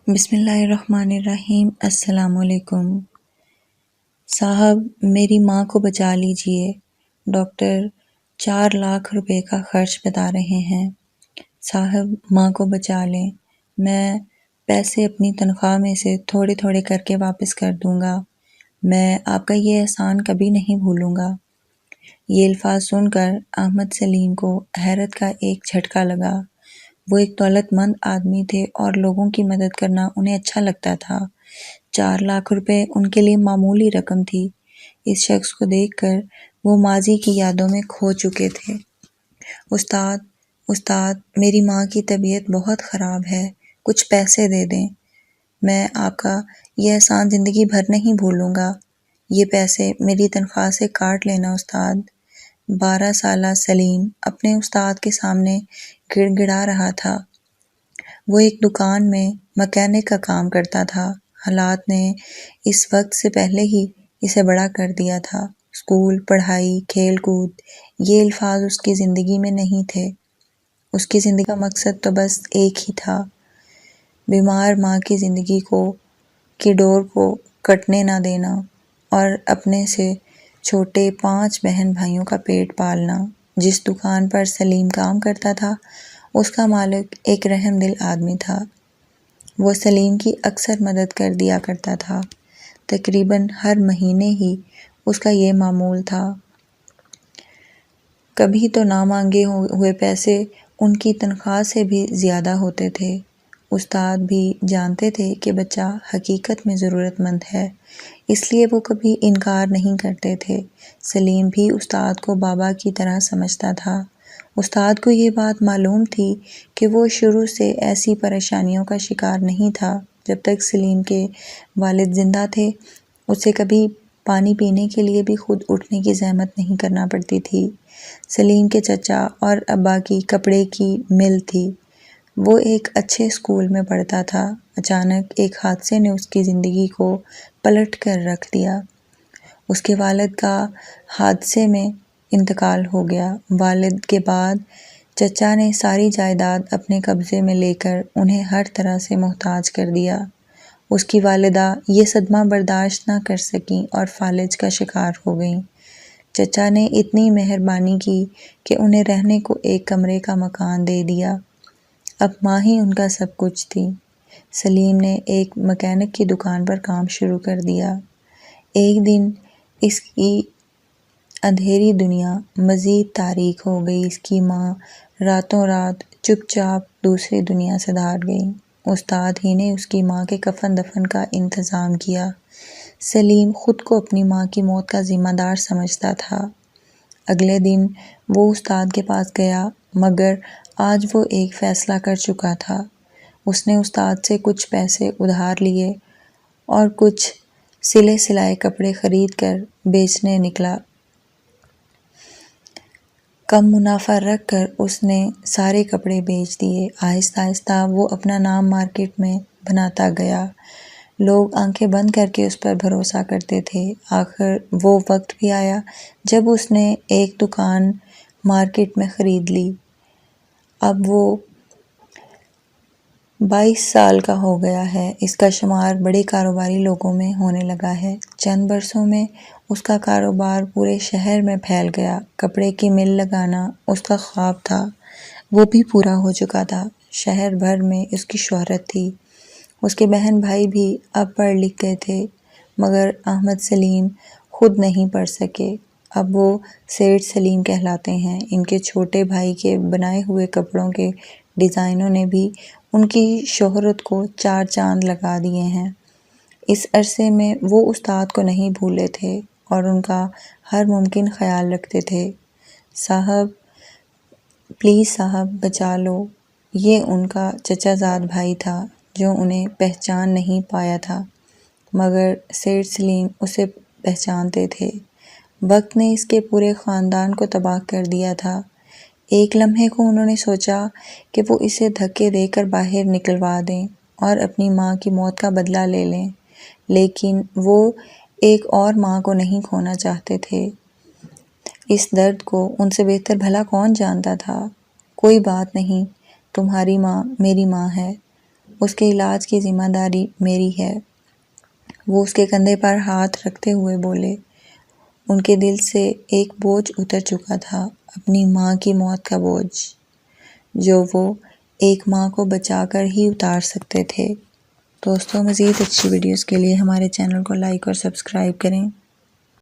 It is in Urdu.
بسم اللہ الرحمن الرحیم۔ السلام علیکم۔ صاحب میری ماں کو بچا لیجئے، ڈاکٹر 4 لاکھ روپے کا خرچ بتا رہے ہیں۔ صاحب ماں کو بچا لیں، میں پیسے اپنی تنخواہ میں سے تھوڑے تھوڑے کر کے واپس کر دوں گا، میں آپ کا یہ احسان کبھی نہیں بھولوں گا۔ یہ الفاظ سن کر احمد سلیم کو حیرت کا ایک جھٹکا لگا۔ وہ ایک دولت مند آدمی تھے اور لوگوں کی مدد کرنا انہیں اچھا لگتا تھا۔ 4 لاکھ روپے ان کے لیے معمولی رقم تھی۔ اس شخص کو دیکھ کر وہ ماضی کی یادوں میں کھو چکے تھے۔ استاد میری ماں کی طبیعت بہت خراب ہے، کچھ پیسے دے دیں، میں آپ کا یہ احسان زندگی بھر نہیں بھولوں گا۔ یہ پیسے میری تنخواہ سے کاٹ لینا استاد۔ 12 سالہ سلیم اپنے استاد کے سامنے گڑ گڑا رہا تھا۔ وہ ایک دکان میں مکینک کا کام کرتا تھا۔ حالات نے اس وقت سے پہلے ہی اسے بڑا کر دیا تھا۔ اسکول، پڑھائی، کھیل کود، یہ الفاظ اس کی زندگی میں نہیں تھے۔ اس کی زندگی کا مقصد تو بس ایک ہی تھا، بیمار ماں کی زندگی کی ڈور کو کٹنے نہ دینا اور اپنے سے چھوٹے 5 بہن بھائیوں کا پیٹ پالنا۔ جس دکان پر سلیم کام کرتا تھا اس کا مالک ایک رحم دل آدمی تھا۔ وہ سلیم کی اکثر مدد کر دیا کرتا تھا۔ تقریباً ہر مہینے ہی اس کا یہ معمول تھا۔ کبھی تو نہ مانگے ہوئے پیسے ان کی تنخواہ سے بھی زیادہ ہوتے تھے۔ استاد بھی جانتے تھے کہ بچہ حقیقت میں ضرورت مند ہے، اس لیے وہ کبھی انکار نہیں کرتے تھے۔ سلیم بھی استاد کو بابا کی طرح سمجھتا تھا۔ استاد کو یہ بات معلوم تھی کہ وہ شروع سے ایسی پریشانیوں کا شکار نہیں تھا۔ جب تک سلیم کے والد زندہ تھے اسے کبھی پانی پینے کے لیے بھی خود اٹھنے کی زحمت نہیں کرنا پڑتی تھی۔ سلیم کے چچا اور ابا کی کپڑے کی مل تھی۔ وہ ایک اچھے اسکول میں پڑھتا تھا۔ اچانک ایک حادثے نے اس کی زندگی کو پلٹ کر رکھ دیا۔ اس کے والد کا حادثے میں انتقال ہو گیا۔ والد کے بعد چچا نے ساری جائیداد اپنے قبضے میں لے کر انہیں ہر طرح سے محتاج کر دیا۔ اس کی والدہ یہ صدمہ برداشت نہ کر سکیں اور فالج کا شکار ہو گئیں۔ چچا نے اتنی مہربانی کی کہ انہیں رہنے کو ایک کمرے کا مکان دے دیا۔ اب ماں ہی ان کا سب کچھ تھی۔ سلیم نے ایک مکینک کی دکان پر کام شروع کر دیا۔ ایک دن اس کی اندھیری دنیا مزید تاریک ہو گئی۔ اس کی ماں راتوں رات چپ چاپ دوسری دنیا سے دھاٹ گئی۔ استاد ہی نے اس کی ماں کے کفن دفن کا انتظام کیا۔ سلیم خود کو اپنی ماں کی موت کا ذمہ دار سمجھتا تھا۔ اگلے دن وہ استاد کے پاس گیا، مگر آج وہ ایک فیصلہ کر چکا تھا۔ اس نے استاد سے کچھ پیسے ادھار لیے اور کچھ سلے سلائے کپڑے خرید کر بیچنے نکلا۔ کم منافع رکھ کر اس نے سارے کپڑے بیچ دیے۔ آہستہ آہستہ وہ اپنا نام مارکیٹ میں بناتا گیا۔ لوگ آنکھیں بند کر کے اس پر بھروسہ کرتے تھے۔ آخر وہ وقت بھی آیا جب اس نے ایک دکان مارکیٹ میں خرید لی۔ اب وہ 22 سال کا ہو گیا ہے۔ اس کا شمار بڑے کاروباری لوگوں میں ہونے لگا ہے۔ چند برسوں میں اس کا کاروبار پورے شہر میں پھیل گیا۔ کپڑے کی مل لگانا اس کا خواب تھا، وہ بھی پورا ہو چکا تھا۔ شہر بھر میں اس کی شہرت تھی۔ اس کے بہن بھائی بھی اب پڑھ لکھ گئے تھے، مگر احمد سلیم خود نہیں پڑھ سکے۔ اب وہ سیٹھ سلیم کہلاتے ہیں۔ ان کے چھوٹے بھائی کے بنائے ہوئے کپڑوں کے ڈیزائنوں نے بھی ان کی شہرت کو 4 چاند لگا دیے ہیں۔ اس عرصے میں وہ استاد کو نہیں بھولے تھے اور ان کا ہر ممکن خیال رکھتے تھے۔ صاحب پلیز صاحب بچا لو۔ یہ ان کا چچا زاد بھائی تھا جو انہیں پہچان نہیں پایا تھا، مگر سیٹھ سلیم اسے پہچانتے تھے۔ وقت نے اس کے پورے خاندان کو تباہ کر دیا تھا۔ ایک لمحے کو انہوں نے سوچا کہ وہ اسے دھکے دے کر باہر نکلوا دیں اور اپنی ماں کی موت کا بدلہ لے لیں، لیکن وہ ایک اور ماں کو نہیں کھونا چاہتے تھے۔ اس درد کو ان سے بہتر بھلا کون جانتا تھا؟ کوئی بات نہیں، تمہاری ماں میری ماں ہے، اس کے علاج کی ذمہ داری میری ہے۔ وہ اس کے کندھے پر ہاتھ رکھتے ہوئے بولے۔ ان کے دل سے ایک بوجھ اتر چکا تھا، اپنی ماں کی موت کا بوجھ، جو وہ ایک ماں کو بچا کر ہی اتار سکتے تھے۔ دوستوں، مزید اچھی ویڈیوز کے لیے ہمارے چینل کو لائک اور سبسکرائب کریں۔